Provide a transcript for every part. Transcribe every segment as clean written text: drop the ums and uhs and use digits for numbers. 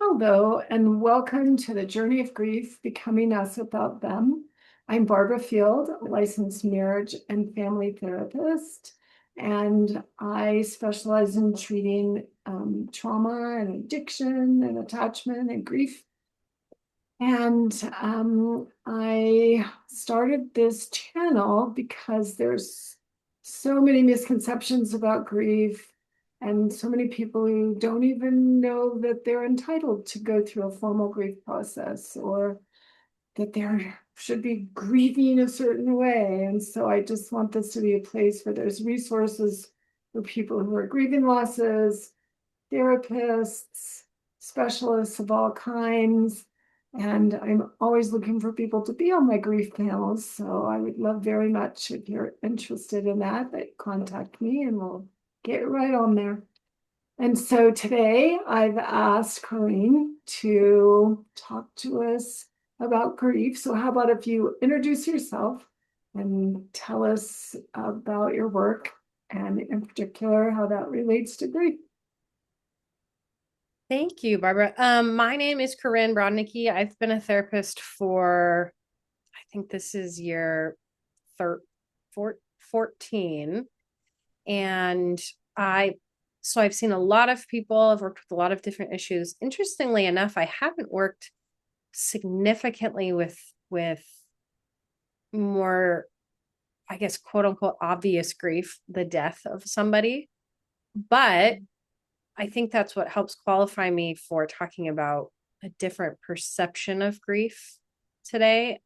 Hello, and welcome to the Journey of Grief, Becoming Us Without Them. I'm Barbara Field, a licensed marriage and family therapist, and I specialize in treating trauma and addiction and attachment and grief. And I started this channel because there's so many misconceptions about grief and so many people who don't even know that they're entitled to go through a formal grief process or that they should be grieving a certain way. And so I just want this to be a place where there's resources for people who are grieving losses, therapists, specialists of all kinds. And I'm always looking for people to be on my grief panels. So I would love very much if you're interested in that contact me and we'll get right on there. And so today I've asked Corinne to talk to us about grief. So how about if you introduce yourself and tell us about your work and in particular how that relates to grief. Thank you, Barbara. My name is Corinne Brodnicki. I've been a therapist for, I think this is year 14. And I've seen a lot of people. I've worked with a lot of different issues. Interestingly enough, I haven't worked significantly with more, I guess, quote unquote, obvious grief, the death of somebody. But I think that's what helps qualify me for talking about a different perception of grief today.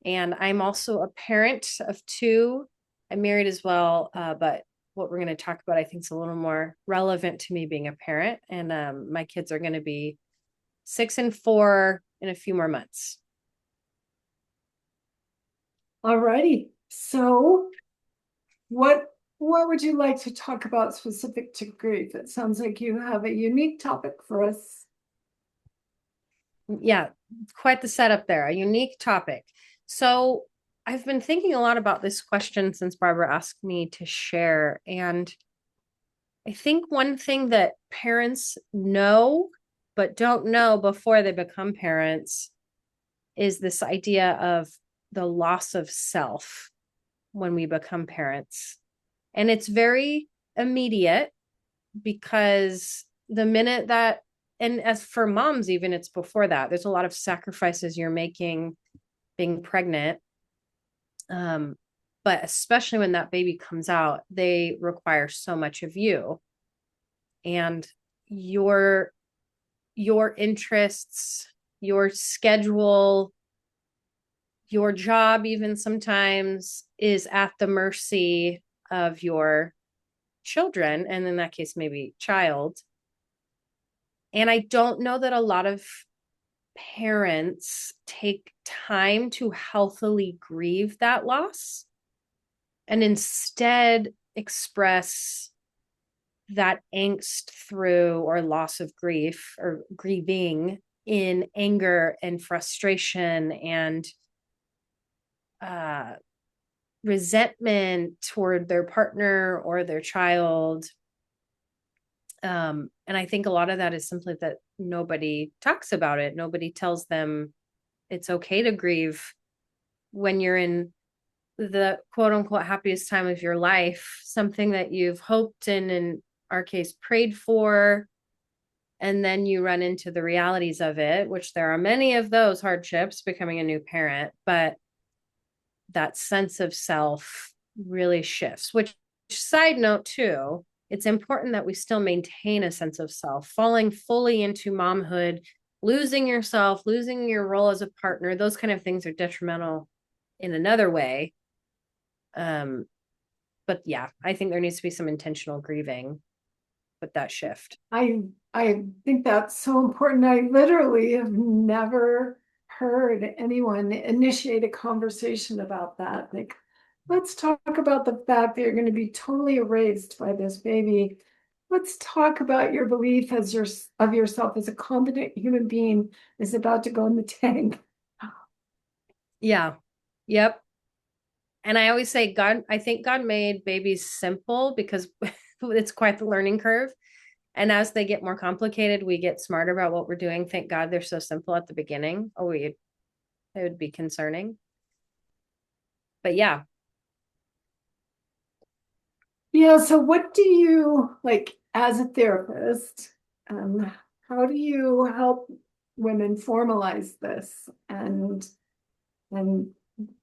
And I'm also a parent of two. I'm married as well, but what we're going to talk about, I think, is a little more relevant to me being a parent. And my kids are going to be 6 and 4 in a few more months. All righty. So what would you like to talk about specific to grief? It sounds like you have a unique topic for us. Yeah, quite the setup there, a unique topic. So I've been thinking a lot about this question since Barbara asked me to share. And I think one thing that parents know but don't know before they become parents is this idea of the loss of self when we become parents. And it's very immediate because the minute that, and as for moms, even it's before that, there's a lot of sacrifices you're making being pregnant. But especially when that baby comes out, they require so much of you and your your interests, your schedule, your job even sometimes is at the mercy of your children, and in that case maybe child. And I don't know that a lot of parents take time to healthily grieve that loss and instead express that angst through or loss of grief or grieving in anger and frustration and uh, resentment toward their partner or their child. And I think a lot of that is simply that nobody talks about it. Nobody tells them it's okay to grieve when you're in the quote unquote happiest time of your life, something that you've hoped and in our case prayed for. And then you run into the realities of it, which there are many of those hardships becoming a new parent, but that sense of self really shifts, which side note too, it's important that we still maintain a sense of self. Falling fully into momhood, losing yourself, losing your role as a partner, those kind of things are detrimental in another way. But yeah, I think there needs to be some intentional grieving with that shift. I think that's so important. I literally have never heard anyone initiate a conversation about that. Like, let's talk about the fact that you're going to be totally erased by this baby. Let's talk about your belief as of yourself as a competent human being is about to go in the tank. Yeah. Yep. And I always say I think God made babies simple because it's quite the learning curve. And as they get more complicated, we get smarter about what we're doing. Thank God they're so simple at the beginning. Oh, it would be concerning. But yeah, Yeah, so what do you like as a therapist? Um, how do you help women formalize this and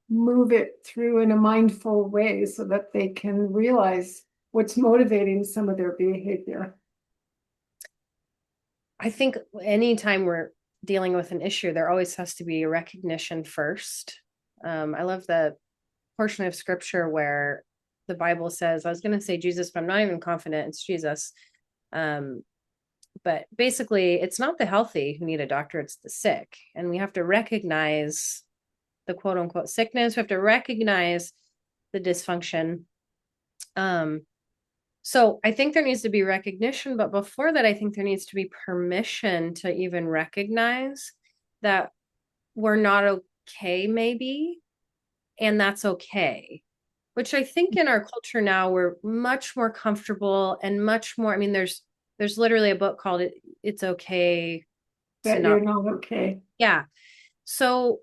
move it through in a mindful way so that they can realize what's motivating some of their behavior? I think anytime we're dealing with an issue, there always has to be a recognition first. I love the portion of scripture where the Bible says, I was going to say Jesus, but I'm not even confident it's Jesus. Um, but basically, it's not the healthy who need a doctor, it's the sick. And we have to recognize the quote unquote sickness. We have to recognize the dysfunction. So I think there needs to be recognition, but before that, I think there needs to be permission to even recognize that we're not okay, maybe, and that's okay. Which I think in our culture now, we're much more comfortable and much more. I mean, there's literally a book called It's Okay to That Not. you're not okay. Yeah. So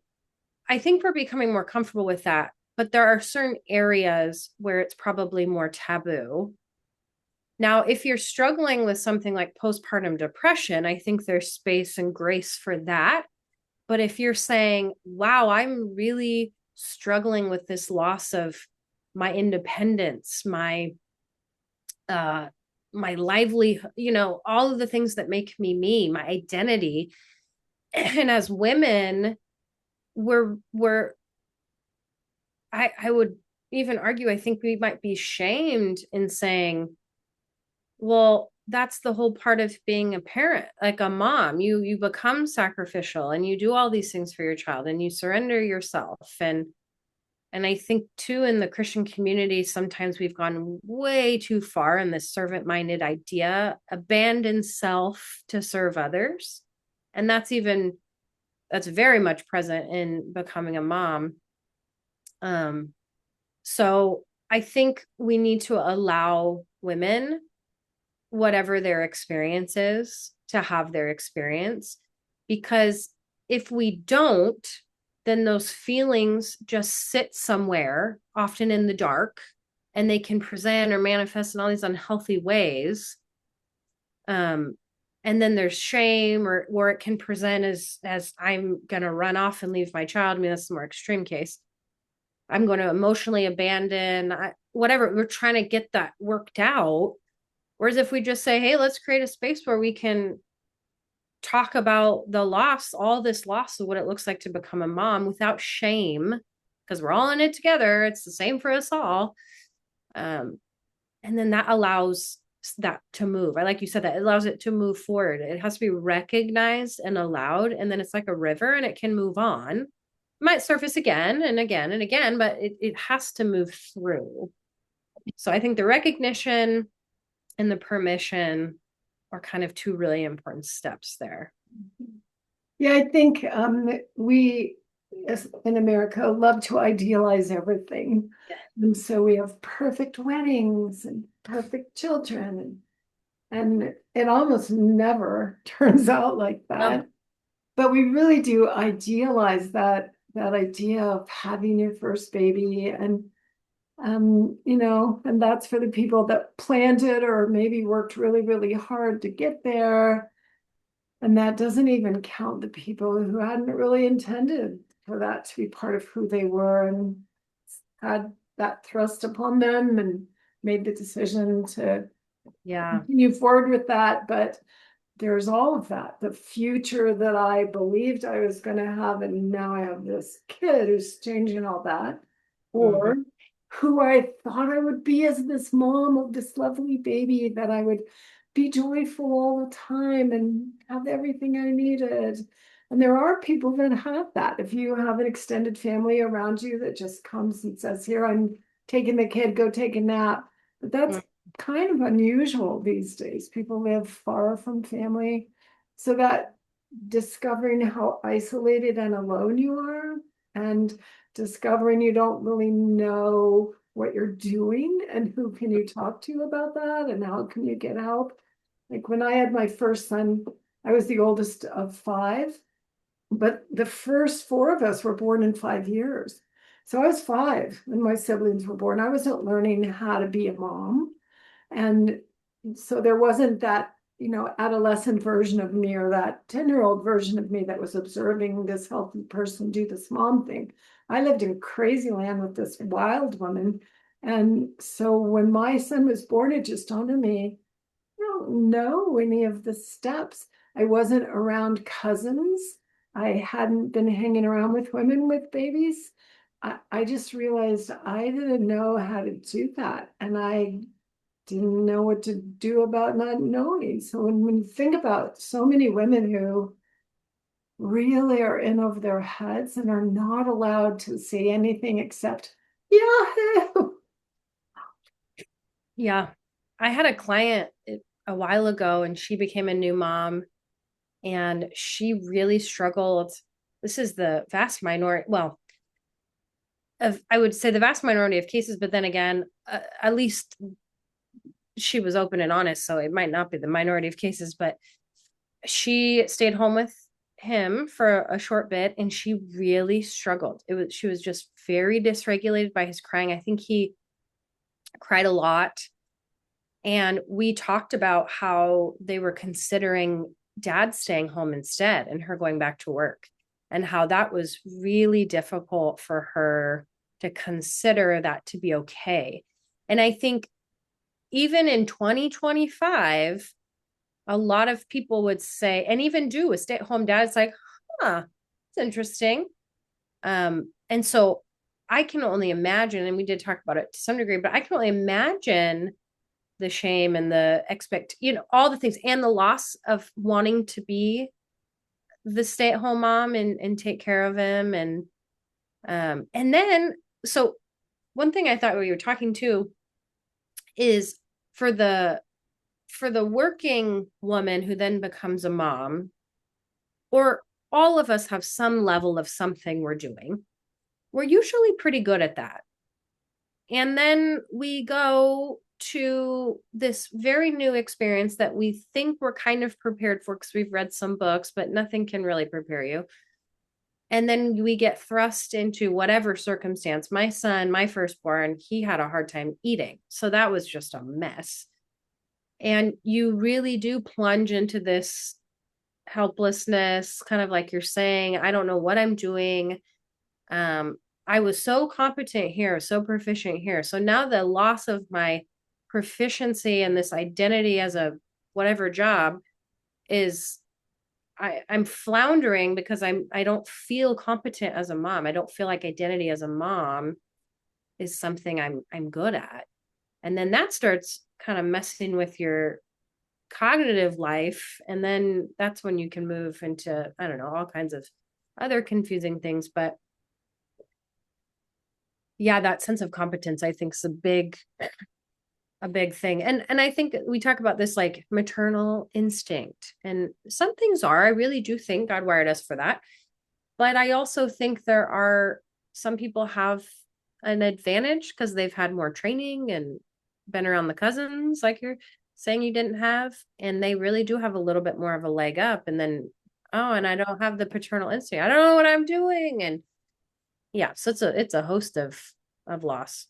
I think we're becoming more comfortable with that, but there are certain areas where it's probably more taboo. Now, if you're struggling with something like postpartum depression, I think there's space and grace for that. But if you're saying, wow, I'm really struggling with this loss of my independence, my livelihood, all of the things that make me me, my identity. And as women, I would even argue, I think we might be shamed in saying, well, that's the whole part of being a parent, like a mom. You become sacrificial and you do all these things for your child and you surrender yourself. And I think too, in the Christian community, sometimes we've gone way too far in this servant-minded idea, abandon self to serve others. And that's very much present in becoming a mom. So I think we need to allow women, whatever their experience is, to have their experience. Because if we don't, then those feelings just sit somewhere, often in the dark, and they can present or manifest in all these unhealthy ways. And then there's shame, or it can present as I'm gonna run off and leave my child. I mean, that's the more extreme case. I'm going to emotionally abandon, whatever. We're trying to get that worked out. Whereas if we just say, hey, let's create a space where we can talk about the loss, all this loss of what it looks like to become a mom without shame, because we're all in it together. It's the same for us all. And then that allows that to move. I like you said that it allows it to move forward. It has to be recognized and allowed. And then it's like a river and it can move on. Might surface again and again and again, but it has to move through. So I think the recognition and the permission are kind of two really important steps there. Yeah, I think we in America love to idealize everything. Yeah. And so we have perfect weddings and perfect children. And it almost never turns out like that. No. But we really do idealize that idea of having your first baby and and that's for the people that planned it or maybe worked really, really hard to get there. And that doesn't even count the people who hadn't really intended for that to be part of who they were and had that thrust upon them and made the decision to Yeah. continue forward with that. But there's all of that, the future that I believed I was going to have, and now I have this kid who's changing all that, Mm-hmm. or who I thought I would be as this mom of this lovely baby, that I would be joyful all the time and have everything I needed. And there are people that have that. If you have an extended family around you that just comes and says, here, I'm taking the kid, go take a nap. But that's kind of unusual these days. People live far from family. So that discovering how isolated and alone you are, and discovering you don't really know what you're doing and who can you talk to about that and how can you get help. Like when I had my first son, I was the oldest of five, but the first four of us were born in 5 years. So I was five when my siblings were born. I wasn't learning how to be a mom. And so there wasn't that, adolescent version of me or that 10-year-old version of me that was observing this healthy person do this mom thing. I lived in crazy land with this wild woman. And so when my son was born, it just dawned on me, I don't know any of the steps. I wasn't around cousins. I hadn't been hanging around with women with babies. I just realized I didn't know how to do that. And I didn't know what to do about not knowing. So when you think about so many women who really are in over their heads and are not allowed to say anything except, Yahoo! Yeah. I had a client a while ago and she became a new mom and she really struggled. This is the vast minority. Well, I would say the vast minority of cases, but then again, at least she was open and honest. So it might not be the minority of cases, but she stayed home with him for a short bit and she really struggled. She was just very dysregulated by his crying. I think he cried a lot. And we talked about how they were considering dad staying home instead and her going back to work, and how that was really difficult for her to consider that to be okay. And I think even in 2025, a lot of people would say, and even do, a stay-at-home dad, it's like, it's interesting. And so I can only imagine, and we did talk about it to some degree, but I can only imagine the shame and the all the things, and the loss of wanting to be the stay-at-home mom and take care of him. And then, so one thing I thought we were talking to is for the working woman who then becomes a mom, or all of us have some level of something we're doing. We're usually pretty good at that. And then we go to this very new experience that we think we're kind of prepared for because we've read some books, but nothing can really prepare you. And then we get thrust into whatever circumstance. My son, my firstborn, he had a hard time eating. So that was just a mess. And you really do plunge into this helplessness, kind of like you're saying, I don't know what I'm doing. I was so competent here, so proficient here. So now the loss of my proficiency and this identity as a whatever job is, I'm floundering because I don't feel competent as a mom. I don't feel like identity as a mom is something I'm good at. And then that starts kind of messing with your cognitive life. And then that's when you can move into, I don't know, all kinds of other confusing things. But yeah, that sense of competence, I think, is a big thing. And I think we talk about this like maternal instinct, and some things I really do think God wired us for that. But I also think there are some people have an advantage because they've had more training and been around the cousins, like you're saying you didn't have, and they really do have a little bit more of a leg up. And then, and I don't have the paternal instinct. I don't know what I'm doing. And yeah, so it's a host of loss.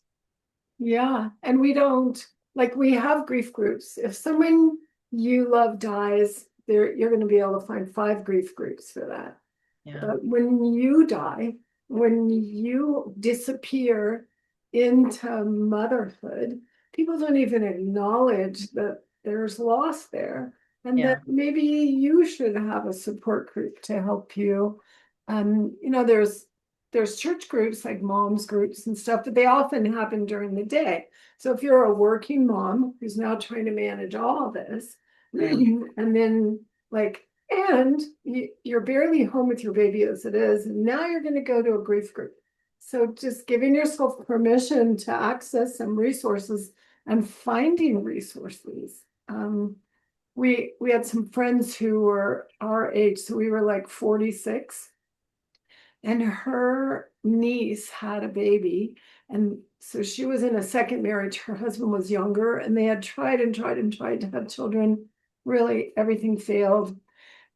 Yeah. And we don't, like, we have grief groups. If someone you love dies, you're going to be able to find 5 grief groups for that. Yeah. But when you die, when you disappear into motherhood, people don't even acknowledge that there's loss there, and Yeah. that maybe you should have a support group to help you. There's church groups like moms groups and stuff, but they often happen during the day. So if you're a working mom who's now trying to manage all of this, Right. and then and you're barely home with your baby as it is, and now you're going to go to a grief group. So just giving yourself permission to access some resources and finding resources. We had some friends who were our age, so we were like 46, and her niece had a baby, and so she was in a second marriage. Her husband was younger, and they had tried and tried and tried to have children. really everything failed.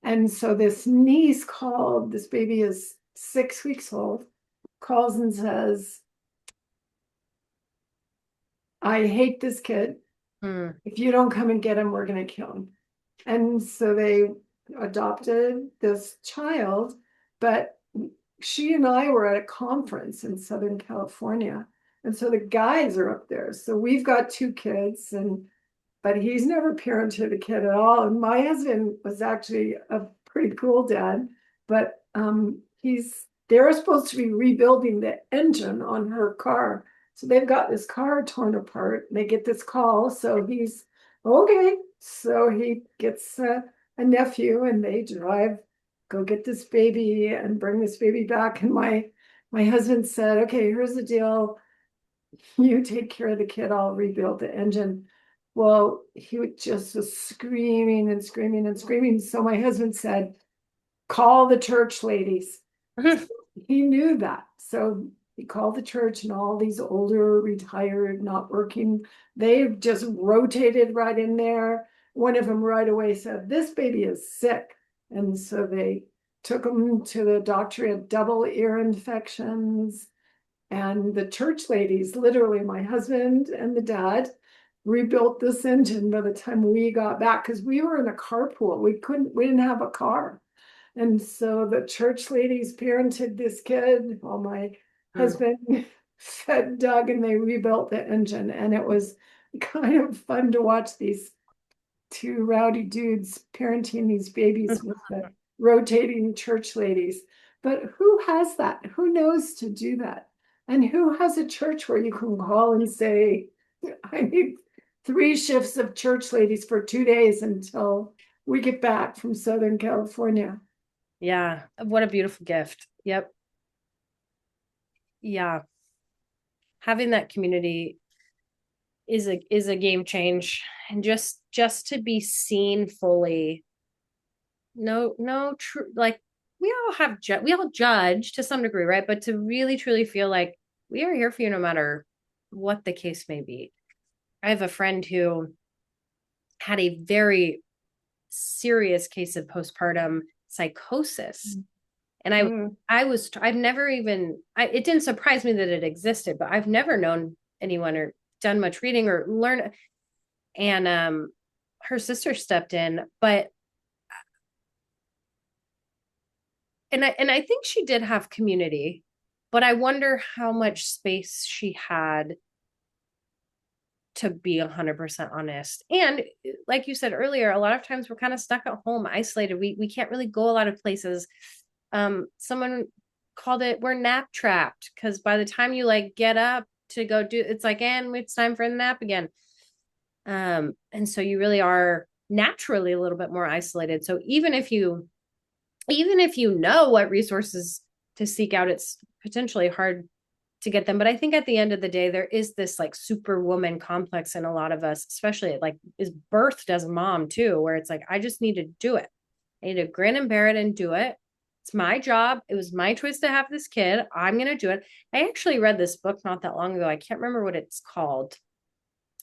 And so this niece called, this baby is 6 weeks old, calls and says, I hate this kid. Mm. If you don't come and get him, we're going to kill him. And so they adopted this child, but she and I were at a conference in Southern California. And so the guys are up there. So we've got 2 kids, but he's never parented a kid at all. And my husband was actually a pretty cool dad, but they're supposed to be rebuilding the engine on her car. So they've got this car torn apart. And they get this call. So he's okay. So he gets a nephew and they drive, go get this baby and bring this baby back. And my husband said, okay, here's the deal. You take care of the kid, I'll rebuild the engine. Well, he just was screaming and screaming and screaming. So my husband said, call the church ladies. He knew that. So he called the church, and all these older, retired, not working, they just rotated right in there. One of them right away said, this baby is sick. And so they took him to the doctor, he had double ear infections. And the church ladies, literally my husband and the dad, rebuilt this engine by the time we got back, because we were in a carpool. We didn't have a car. And so the church ladies parented this kid while my husband fed Doug, and they rebuilt the engine. And it was kind of fun to watch these 2 rowdy dudes parenting these babies with the rotating church ladies. But who has that? Who knows to do that? And who has a church where you can call and say, I need 3 shifts of church ladies for 2 days until we get back from Southern California? Yeah. What a beautiful gift. Yep. Yeah. Having that community is a game change, and just to be seen fully. No true, like we all judge to some degree, right? But to really truly feel like we are here for you no matter what the case may be. I have a friend who had a very serious case of postpartum psychosis. And I've never even, it didn't surprise me that it existed, but I've never known anyone or done much reading or learn. And her sister stepped in, but I think she did have community, but I wonder how much space she had to be 100% honest. And like you said earlier, a lot of times we're kind of stuck at home, isolated. We can't really go a lot of places. Someone called it, we're nap trapped, because by the time you like get up to go do, it's like, and it's time for the nap again. And so you really are naturally a little bit more isolated. So even if you know what resources to seek out, it's potentially hard to get them. But I think at the end of the day, there is this like superwoman complex in a lot of us, especially like is birthed as a mom too, where it's like, I just need to do it. I need to grin and bear it and do it. It's my job. It was my choice to have this kid. I'm going to do it. I actually read this book not that long ago. I can't remember what it's called.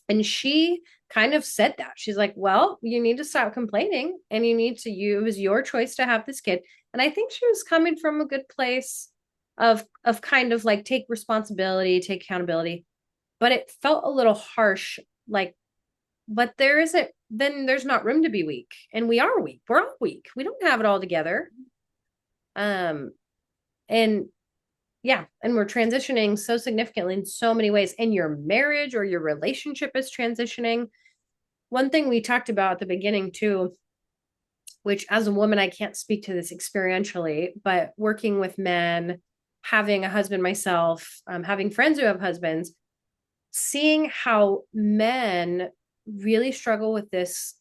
And she kind of said that. She's like, well, you need to stop complaining, and it was your choice to have this kid. And I think she was coming from a good place of kind of like take responsibility, take accountability. But it felt a little harsh, like, but there's not room to be weak. And we are weak. We're all weak. We don't have it all together. And yeah, and we're transitioning so significantly in so many ways. And your marriage or your relationship is transitioning. One thing we talked about at the beginning too, which as a woman, I can't speak to this experientially, but working with men, having a husband myself, having friends who have husbands, seeing how men really struggle with this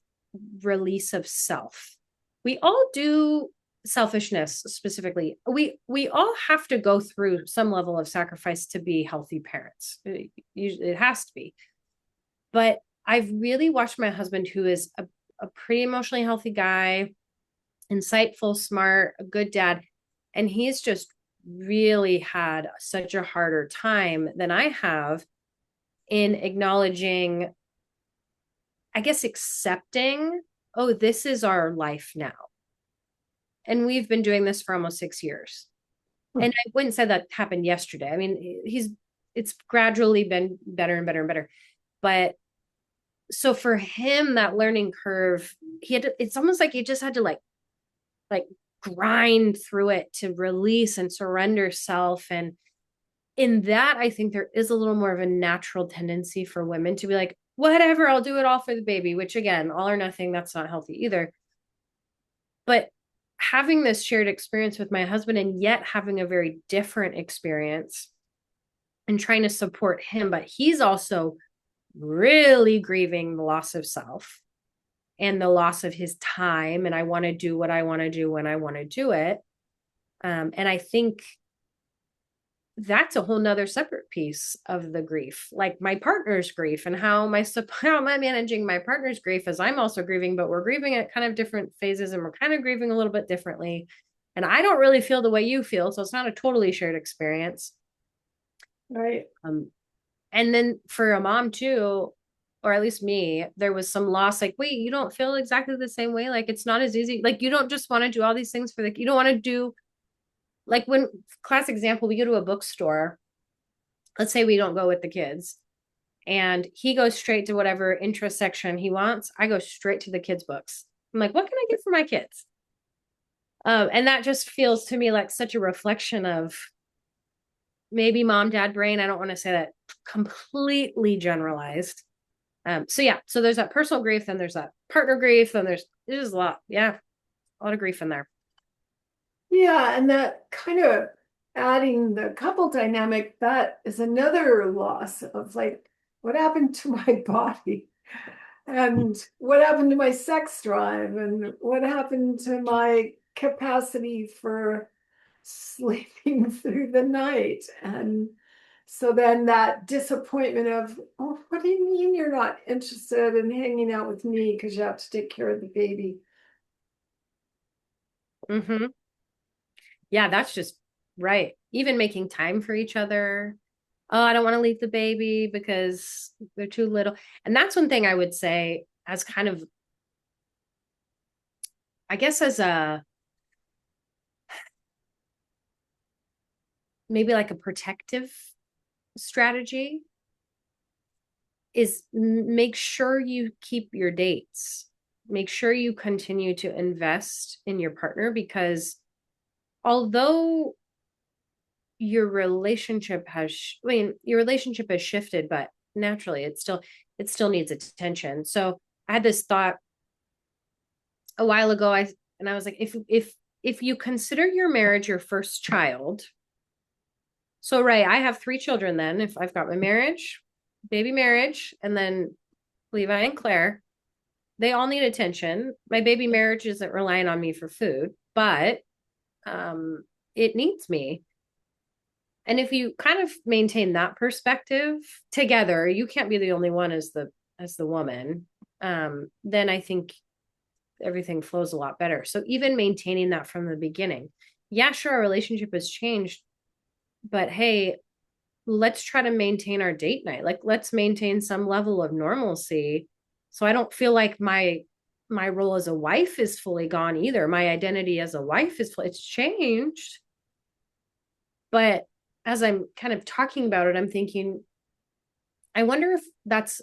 release of self. We all do, selfishness specifically. We all have to go through some level of sacrifice to be healthy parents. It has to be. But I've really watched my husband, who is a pretty emotionally healthy guy, insightful, smart, a good dad, and he's just really had such a harder time than I have in acknowledging, I guess, accepting oh, this is our life now. And we've been doing this for almost 6 years. And I wouldn't say that happened yesterday. I mean, it's gradually been better and better and better. But so for him, that learning curve, it's almost like he just had to like grind through it to release and surrender self. And in that, I think there is a little more of a natural tendency for women to be like, whatever, I'll do it all for the baby, which again, all or nothing, that's not healthy either. But having this shared experience with my husband and yet having a very different experience and trying to support him, but he's also really grieving the loss of self and the loss of his time. And I want to do what I want to do when I want to do it. And I think that's a whole nother separate piece of the grief, like my partner's grief and how am I managing my partner's grief as I'm also grieving, but we're grieving at kind of different phases and we're kind of grieving a little bit differently. And I don't really feel the way you feel. So it's not a totally shared experience. Right. And then for a mom too, or at least me, there was some loss. Like, wait, you don't feel exactly the same way. Like, it's not as easy. Like, you don't just want to do all these things you don't want to do, like when, class example, we go to a bookstore, let's say we don't go with the kids and he goes straight to whatever interest section he wants. I go straight to the kids' books. I'm like, what can I get for my kids? And that just feels to me like such a reflection of maybe mom, dad brain. I don't want to say that completely generalized. So yeah, so there's that personal grief, then there's that partner grief, then there's a lot. Yeah, a lot of grief in there. Yeah, and that kind of adding the couple dynamic, that is another loss of like, what happened to my body? And what happened to my sex drive? And what happened to my capacity for sleeping through the night? And so then that disappointment of, oh, what do you mean you're not interested in hanging out with me because you have to take care of the baby? Mm-hmm. Yeah, that's just right. Even making time for each other. Oh, I don't want to leave the baby because they're too little. And that's one thing I would say as kind of, I guess, as a maybe like a protective strategy is make sure you keep your dates. Make sure you continue to invest in your partner because although your relationship your relationship has shifted, but naturally it still needs attention. So I had this thought a while ago. I was like, if you consider your marriage your first child, so right, I have 3 children then, if I've got my marriage, baby marriage, and then Levi and Claire, they all need attention. My baby marriage isn't relying on me for food, but it needs me. And if you kind of maintain that perspective together, you can't be the only one as the woman. Then I think everything flows a lot better. So even maintaining that from the beginning. Yeah, sure, our relationship has changed, but hey, let's try to maintain our date night. Like let's maintain some level of normalcy. So I don't feel like my role as a wife is fully gone either. My identity as a wife it's changed. But as I'm kind of talking about it, I'm thinking, I wonder if that's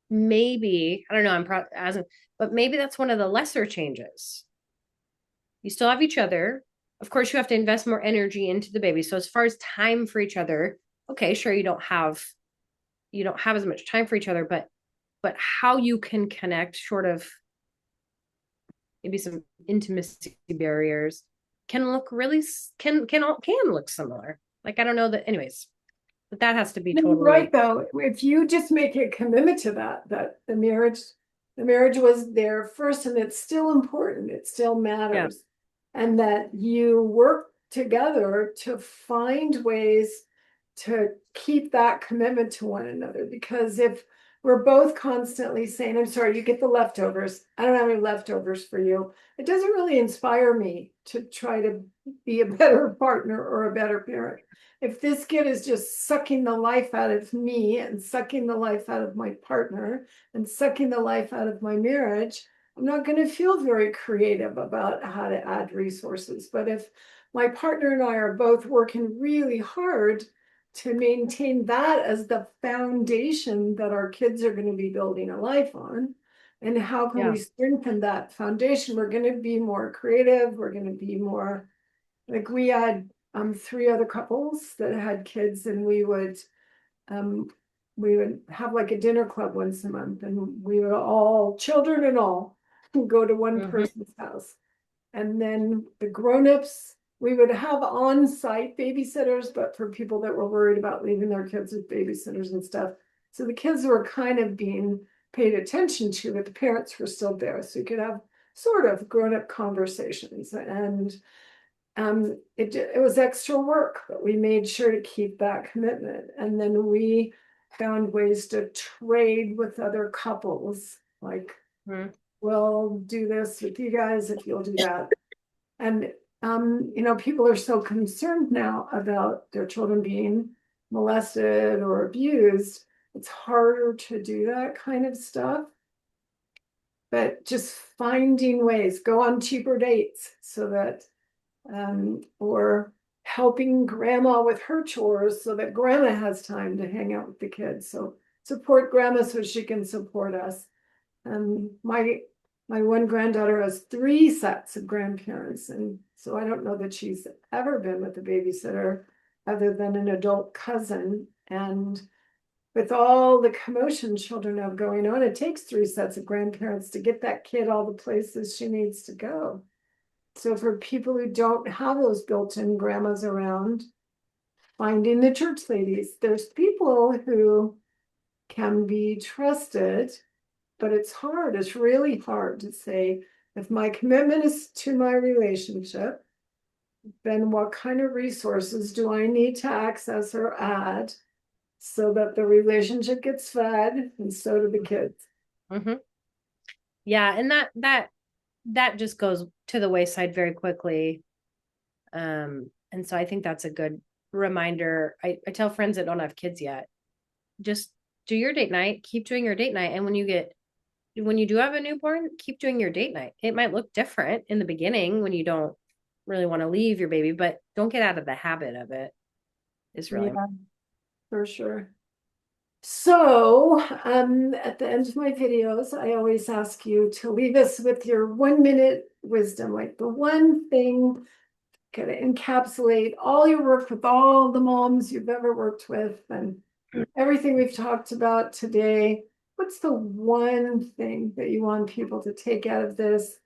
maybe, I don't know, but maybe that's one of the lesser changes. You still have each other. Of course, you have to invest more energy into the baby. So as far as time for each other, okay, sure, you don't have as much time for each other, but how you can connect short of maybe some intimacy barriers can look really can look similar. Like I don't know that anyways, but that has to be No, you're totally right though. If you just make a commitment to that the marriage was there first and it's still important, it still yeah. matters. And that you work together to find ways to keep that commitment to one another. Because if we're both constantly saying, I'm sorry, you get the leftovers. I don't have any leftovers for you. It doesn't really inspire me to try to be a better partner or a better parent. If this kid is just sucking the life out of me and sucking the life out of my partner and sucking the life out of my marriage, I'm not going to feel very creative about how to add resources. But if my partner and I are both working really hard to maintain that as the foundation that our kids are going to be building a life on, and how can Yeah. we strengthen that foundation? We're going to be more creative. We're going to be more like we had 3 other couples that had kids, and um, we would have like a dinner club once a month, and we would all, children and all, go to one Mhm. person's house. And then the grown-ups, we would have on-site babysitters, but for people that were worried about leaving their kids with babysitters and stuff. So the kids were kind of being paid attention to, but the parents were still there. So you could have sort of grown-up conversations. And it was extra work, but we made sure to keep that commitment. And then we found ways to trade with other couples, like, Mhm. we'll do this with you guys if you'll do that. And people are so concerned now about their children being molested or abused. It's harder to do that kind of stuff. But just finding ways, go on cheaper dates so that or helping grandma with her chores so that grandma has time to hang out with the kids. So support grandma so she can support us. My one granddaughter has 3 sets of grandparents, and so I don't know that she's ever been with a babysitter other than an adult cousin. And with all the commotion children have going on, it takes 3 sets of grandparents to get that kid all the places she needs to go. So for people who don't have those built-in grandmas around, finding the church ladies, there's people who can be trusted, but it's hard. It's really hard to say, if my commitment is to my relationship, then what kind of resources do I need to access or add so that the relationship gets fed and so do the kids? Mhm. Yeah, and that just goes to the wayside very quickly. And so I think that's a good reminder. I tell friends that don't have kids yet, just do your date night, keep doing your date night. And when you do have a newborn, keep doing your date night. It might look different in the beginning when you don't really want to leave your baby, but don't get out of the habit of it. Is really Yeah, for sure. So, at the end of my videos, I always ask you to leave us with your 1 minute wisdom, like the one thing could encapsulate all your work with all the moms you've ever worked with and everything we've talked about today. What's the one thing that you want people to take out of this,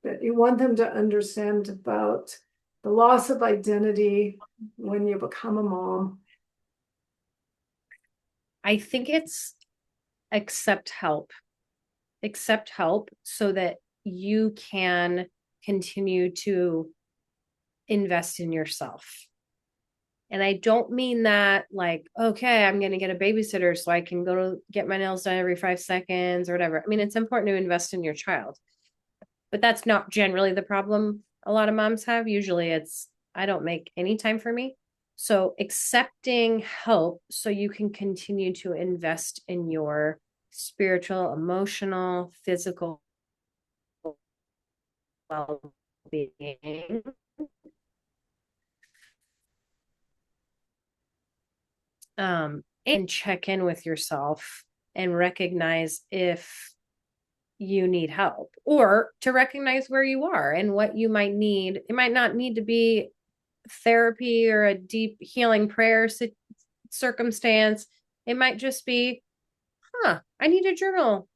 that you want them to understand about the loss of identity when you become a mom? I think it's accept help. Accept help so that you can continue to invest in yourself. And I don't mean that like, okay, I'm going to get a babysitter so I can go to get my nails done every 5 seconds or whatever. I mean, it's important to invest in your child, but that's not generally the problem a lot of moms have. Usually it's, I don't make any time for me. So accepting help so you can continue to invest in your spiritual, emotional, physical well-being. And check in with yourself and recognize if you need help or to recognize where you are and what you might need. It might not need to be therapy or a deep healing prayer circumstance. It might just be, I need a journal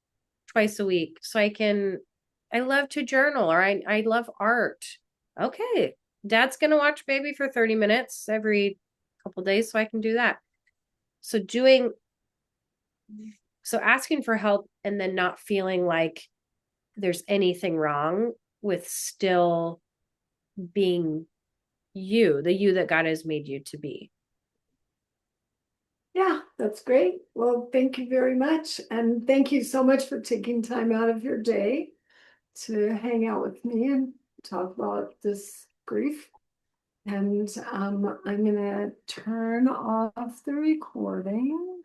twice a week so I love to journal or I love art. Okay. Dad's going to watch baby for 30 minutes every couple days so I can do that. So asking for help and then not feeling like there's anything wrong with still being you, the you that God has made you to be. Yeah, that's great. Well, thank you very much. And thank you so much for taking time out of your day to hang out with me and talk about this grief. And I'm going to turn off the recording.